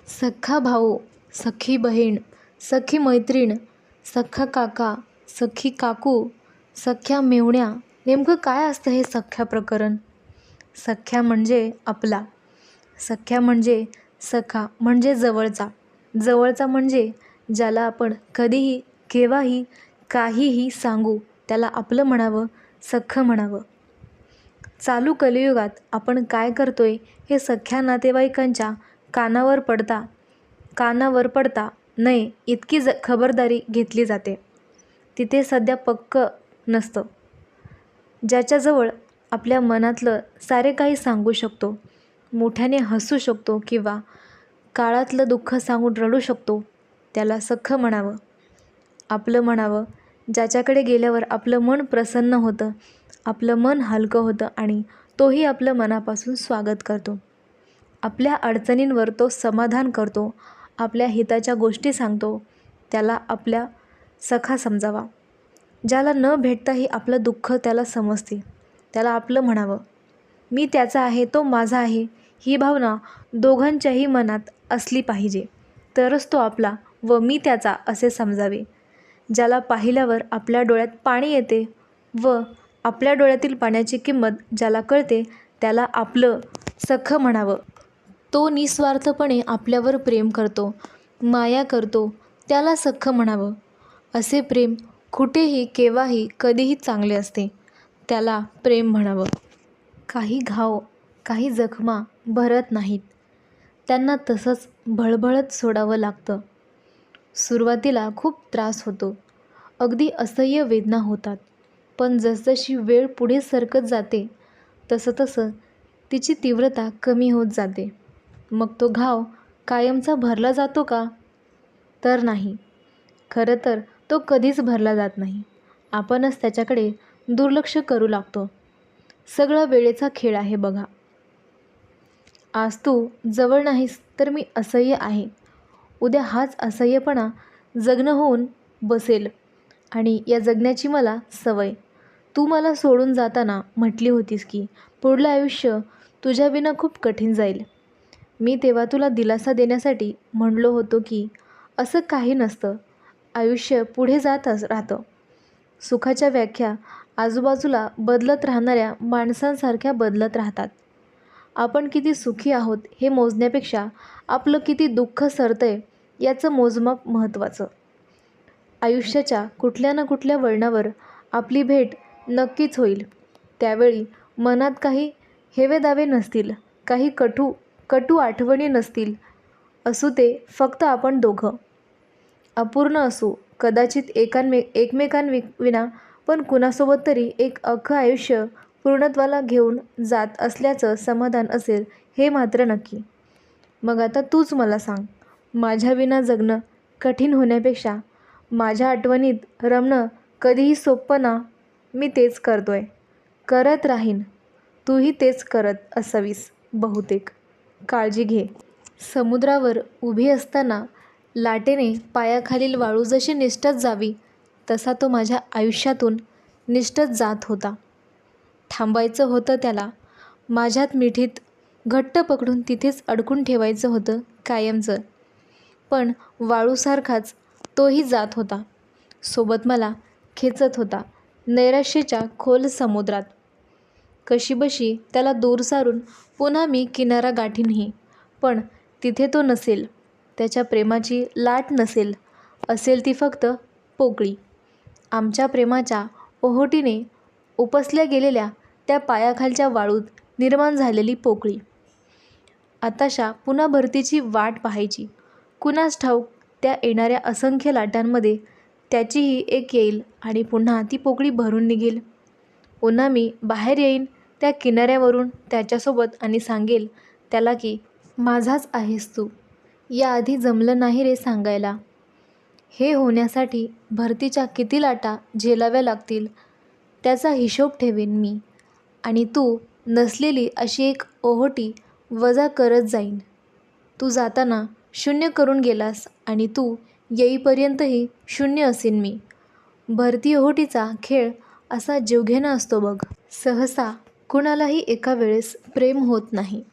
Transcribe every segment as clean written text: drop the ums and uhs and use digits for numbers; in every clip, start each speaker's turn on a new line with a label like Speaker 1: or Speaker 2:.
Speaker 1: सख्खा भाऊ, सख्खी बहीण, सख्खी मैत्रीण, सख्खा काका, सख्खी काकू, सख्ख्या मेव्हण्या. नेमकं काय असतं हे सख्ख्या प्रकरण? सख्ख्या म्हणजे आपला, सख्ख्या म्हणजे सखा म्हणजे जवळचा, जवळचा म्हणजे ज्याला आपण कधीही केव्हाही काहीही सांगू त्याला आपलं म्हणावं, सख्खं म्हणावं. चालू कलियुगात आपण काय करतोय हे सख्ख्या नातेवाईकांच्या कानावर पडता नये इतकी खबरदारी घेतली जाते. तिथे सध्या पक्क नसतं. ज्याच्याजवळ आपल्या मनातलं सारे काही सांगू शकतो, मोठ्याने हसू शकतो किंवा काळातलं दुःख सांगून रडू शकतो, त्याला सख्खं म्हणावं, आपलं म्हणावं. ज्याच्याकडे गेल्यावर आपलं मन प्रसन्न होतं, आपलं मन हलकं होतं आणि तोही आपलं मनापासून स्वागत करतो. आपल्या अडचणींवर तो समाधान करतो, आपल्या हिताच्या गोष्टी सांगतो, त्याला आपल्या सखा समजावा. ज्याला न भेटताही आपलं दुःख त्याला समजते, त्याला आपलं म्हणावं. मी त्याचा आहे, तो माझा आहे, ही भावना दोघांच्याही मनात असली पाहिजे, तरच तो आपला व मी त्याचा असे समजावे. ज्याला पाहिल्यावर आपल्या डोळ्यात पाणी येते व आपल्या डोळ्यातील पाण्याची किंमत ज्याला कळते त्याला आपलं सख्खं म्हणावं. तो निस्वार्थपणे आपल्यावर प्रेम करतो, माया करतो, त्याला सख्खं म्हणावं. असे प्रेम कुठेही केव्हाही कधीही चांगले असते, त्याला प्रेम म्हणावं. काही घाव, काही जखमा भरत नाहीत, त्यांना तसंच भळभळत सोडावं लागतं. सुरुवातीला खूप त्रास होतो, अगदी असह्य वेदना होतात, पण जसजशी वेळ पुढे सरकत जाते तसं तिची तीव्रता कमी होत जाते. मग तो घाव कायमचा भरला जातो का? तर नाही. खरं तर तो कधीच भरला जात नाही. आपणच त्याच्याकडे दुर्लक्ष करू लागतो. सगळा वेळेचा खेळ आहे बघा. आज तू जवळ नाहीस तर मी असह्य आहे. उद्या हाच असह्यपणा जगणं होऊन बसेल आणि या जगण्याची मला सवय. तू मला सोडून जाताना म्हटली होतीस की पुढलं आयुष्य तुझ्याविना खूप कठीण जाईल. मी तेव्हा तुला दिलासा देण्यासाठी म्हणलो होतो की असं काही नसतं, आयुष्य पुढे जात राहतं. सुखाच्या व्याख्या आजूबाजूला बदलत राहणाऱ्या माणसांसारख्या बदलत राहतात. आपण किती सुखी आहोत हे मोजण्यापेक्षा आपलं किती दुःख सरतंय याचं मोजमाप महत्त्वाचं. आयुष्याच्या कुठल्या ना कुठल्या वळणावर आपली भेट नक्कीच होईल. त्यावेळी मनात काही हेवेदावे नसतील, काही कटू आठवणी नसतील. असू ते फक्त आपण दोघं. अपूर्ण असू कदाचित एकमेकांविना, पण कुणासोबत तरी एक अख्खं आयुष्य पूर्णत्वाला घेऊन जात असल्याचं समाधान असेल हे मात्र नक्की. मग आता तूच मला सांग, माझ्याविना जगणं कठीण होण्यापेक्षा माझ्या आठवणीत रमणं कधीही सोपं ना? मी तेच करतोय, करत राहीन. तूही तेच करत असावीस बहुतेक. काळजी घे. समुद्रावर उभी असताना लाटेने पायाखालील वाळू जशी निसटत जावी तसा तो माझ्या आयुष्यातून निसटत जात होता. थांबायचं होतं त्याला, माझ्यात मिठीत घट्ट पकडून तिथेच अडकून ठेवायचं होतं कायमचं. पण वाळूसारखाच तोही जात होता, सोबत मला खेचत होता नैराश्याच्या खोल समुद्रात. कशीबशी त्याला दूर सारून पुन्हा मी किनारा गाठीनही, पण तिथे तो नसेल, त्याच्या प्रेमाची लाट नसेल, असेल ती फक्त पोकळी. आमच्या प्रेमाच्या ओहोटीने उपसल्या गेलेल्या त्या पायाखालच्या वाळूत निर्माण झालेली पोकळी. आताशा पुन्हा भरतीची वाट पाहायची. कुणास ठाऊक त्या येणाऱ्या असंख्य लाटांमध्ये त्याचीही एक येईल आणि पुन्हा ती पोकळी भरून निघेल. पुन्हा मी बाहेर येईन त्या किनाऱ्यावरून त्याच्यासोबत आणि सांगेल त्याला की माझाच आहेस तू. याआधी जमलं नाही रे सांगायला. हे होण्यासाठी भरतीच्या किती लाटा झेलाव्या लागतील त्याचा हिशोब ठेवेन मी, आणि तू नसलेली अशी एक ओहोटी वजा करत जाईन. तू जाताना शून्य करून गेलास आणि तू येईपर्यंतही शून्य असेन मी. भरती ओहोटीचा खेळ असा जीवघेणा असतो बघ. सहसा कुणालाही एका वेळेस प्रेम होत नाही.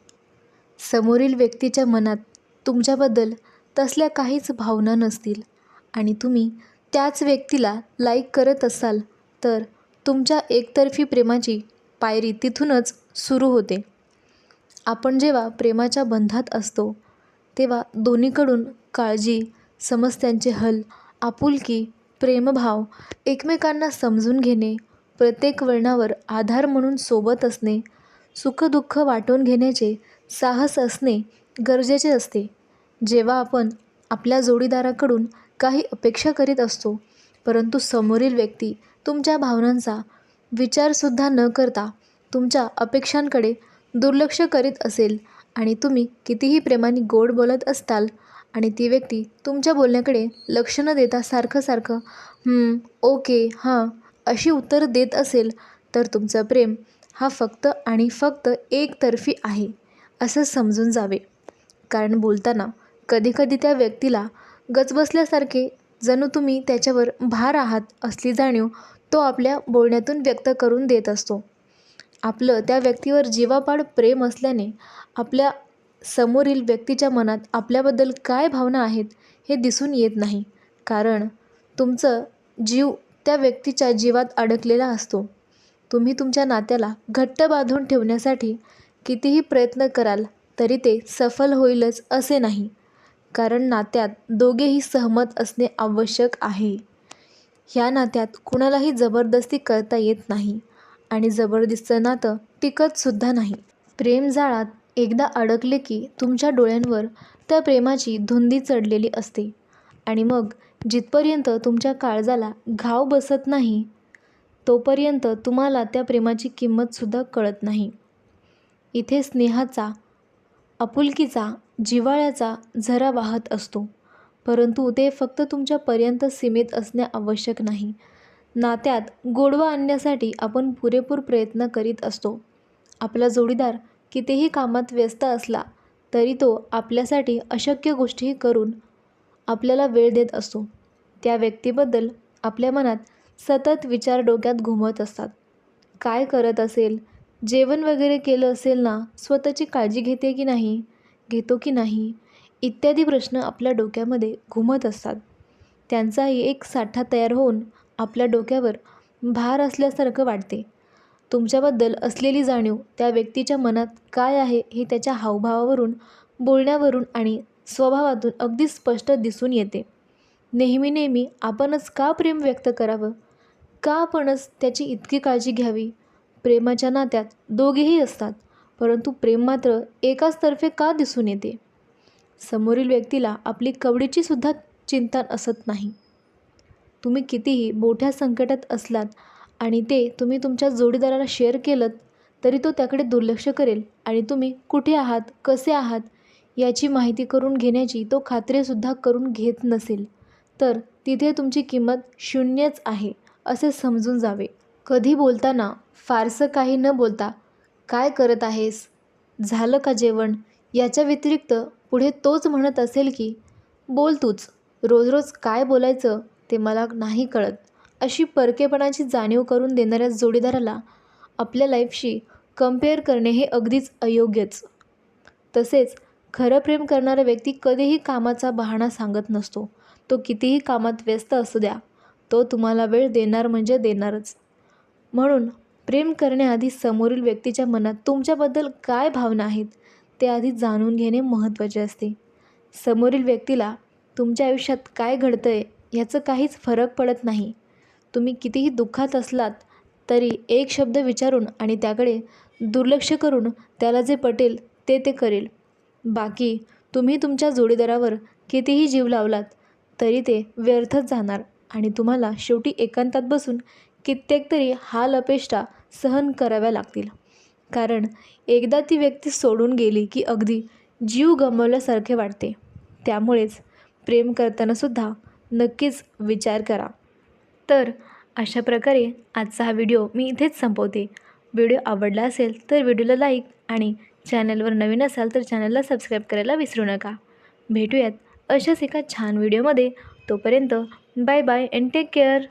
Speaker 1: समोरील व्यक्तीच्या मनात तुमच्याबद्दल तसल्या काहीच भावना नसतील आणि तुम्ही त्याच व्यक्तीला लाईक करत असाल तर तुमच्या एकतर्फी प्रेमाची पायरी तिथूनच सुरू होते. आपण जेव्हा प्रेमाच्या बंधात असतो तेव्हा दोन्हीकडून काळजी, समस्यांचे हल, आपुलकी, प्रेमभाव, एकमेकांना समजून घेणे, प्रत्येक वळणावर आधार म्हणून सोबत असणे, सुखदुःख वाटून घेण्याचे साहस असणे गरजेचे असते. जेव्हा आपण आपल्या जोडीदाराकडून काही अपेक्षा करीत असतो परंतु समोरील व्यक्ती तुमच्या भावनांचा विचारसुद्धा न करता तुमच्या अपेक्षांकडे दुर्लक्ष करीत असेल आणि तुम्ही कितीही प्रेमाने गोड बोलत असताल आणि ती व्यक्ती तुमच्या बोलण्याकडे लक्ष न देता सारखं ओके, हां अशी उत्तर देत असेल तर तुमचं प्रेम हा फक्त आणि फक्त एकतर्फी आहे असं समजून जावे. कारण बोलताना कधीकधी त्या व्यक्तीला गचबसल्यासारखे, जणू तुम्ही त्याच्यावर भार आहात असली जाणीव तो आपल्या बोलण्यातून व्यक्त करून देत असतो. आपलं त्या व्यक्तीवर जीवापाड प्रेम असल्याने आपल्या समोरील व्यक्तीच्या मनात आपल्याबद्दल काय भावना आहेत हे दिसून येत नाही. कारण तुमचं जीव त्या व्यक्तीच्या जीवात अडकलेला असतो. तुम्ही तुमच्या नात्याला घट्ट बांधून ठेवण्यासाठी कितीही प्रयत्न कराल तरी ते सफल होईलच असे नाही. कारण नात्यात दोघेही सहमत असणे आवश्यक आहे. ह्या नात्यात कुणालाही जबरदस्ती करता येत नाही आणि जबरदस्तीचं नातं टिकतसुद्धा नाही. प्रेमजाळात एकदा अडकले की तुमच्या डोळ्यांवर त्या प्रेमाची धुंदी चढलेली असते आणि मग जिथपर्यंत तुमच्या काळजाला घाव बसत नाही तोपर्यंत तुम्हाला त्या प्रेमाची किंमतसुद्धा कळत नाही. इथे स्नेहाचा, आपुलकीचा, जिव्हाळ्याचा झरा वाहत असतो परंतु ते फक्त तुमच्यापर्यंत सीमित असणे आवश्यक नाही. नात्यात गोडवा आणण्यासाठी आपण पुरेपूर प्रयत्न करीत असतो. आपला जोडीदार कितीही कामात व्यस्त असला तरी तो आपल्यासाठी अशक्य गोष्टीही करून आपल्याला वेळ देत असतो. त्या व्यक्तीबद्दल आपल्या मनात सतत विचार डोक्यात घुमत असतात. काय करत असेल, जेवण वगैरे केलं असेल ना, स्वतःची काळजी घेतो की नाही इत्यादी प्रश्न आपल्या डोक्यामध्ये घुमत असतात. त्यांचाही एक साठा तयार होऊन आपल्या डोक्यावर भार असल्यासारखं वाटते. तुमच्याबद्दल असलेली जाणीव त्या व्यक्तीच्या मनात काय आहे हे त्याच्या हावभावावरून, बोलण्यावरून आणि स्वभावातून अगदी स्पष्ट दिसून येते. नेहमी आपणच का प्रेम व्यक्त करावं? का आपणच त्याची इतकी काळजी घ्यावी? प्रेमाच्या नात्यात दोघेही असतात परंतु प्रेम मात्र एकाच तर्फे का दिसून येते? समोरील व्यक्तीला आपली कवडीची सुद्धा चिंता असत नाही. तुम्ही कितीही मोठ्या संकटात असलात आणि ते तुम्ही तुमच्या जोडीदाराला शेअर केलं तरी तो त्याकडे दुर्लक्ष करेल आणि तुम्ही कुठे आहात, कसे आहात याची माहिती करून घेण्याची तो खात्रीसुद्धा करून घेत नसेल तर तिथे तुमची किंमत शून्यच आहे असे समजून जावे. कधी बोलताना फारसं काही न बोलता काय करत आहेस, झालं का जेवण याच्या व्यतिरिक्त पुढे तोच म्हणत असेल की बोल तूच, रोज काय बोलायचं ते मला नाही कळत, अशी परकेपणाची जाणीव करून देणाऱ्या जोडीदाराला आपल्या लाईफशी कंपेअर करणे हे अगदीच अयोग्यच. तसेच खरं प्रेम करणारा व्यक्ती कधीही कामाचा बहाणा सांगत नसतो. तो कितीही कामात व्यस्त असू द्या, तो तुम्हाला वेळ देणार म्हणजे देणारच. म्हणून प्रेम करण्याआधी समोरील व्यक्तीच्या मनात तुमच्याबद्दल काय भावना आहेत ते आधी जाणून घेणे महत्त्वाचे असते. समोरील व्यक्तीला तुमच्या आयुष्यात काय घडतंय याचं काहीच फरक पडत नाही. तुम्ही कितीही दुःखात असलात तरी एक शब्द विचारून आणि त्याकडे दुर्लक्ष करून त्याला जे पटेल ते करेल. बाकी तुम्ही तुमच्या जोडीदारावर कितीही जीव लावलात तरी ते व्यर्थच जाणार आणि तुम्हाला शेवटी एकांतात बसून कित्येक तरी हाल अपेष्टा सहन कराव्या लागतील. कारण एकदा ती व्यक्ती सोडून गेली की अगदी जीव गमावल्यासारखे वाटते. त्यामुळेच प्रेम करतानासुद्धा नक्कीच विचार करा. तर अशा प्रकारे आजचा हा व्हिडिओ मी इथेच संपवते. व्हिडिओ आवडला असेल तर व्हिडिओला लाईक आणि चॅनलवर नवीन असाल तर चॅनलला सबस्क्राईब करायला विसरू नका. भेटूयात अशाच एका छान व्हिडिओमध्ये. तोपर्यंत bye bye and take care.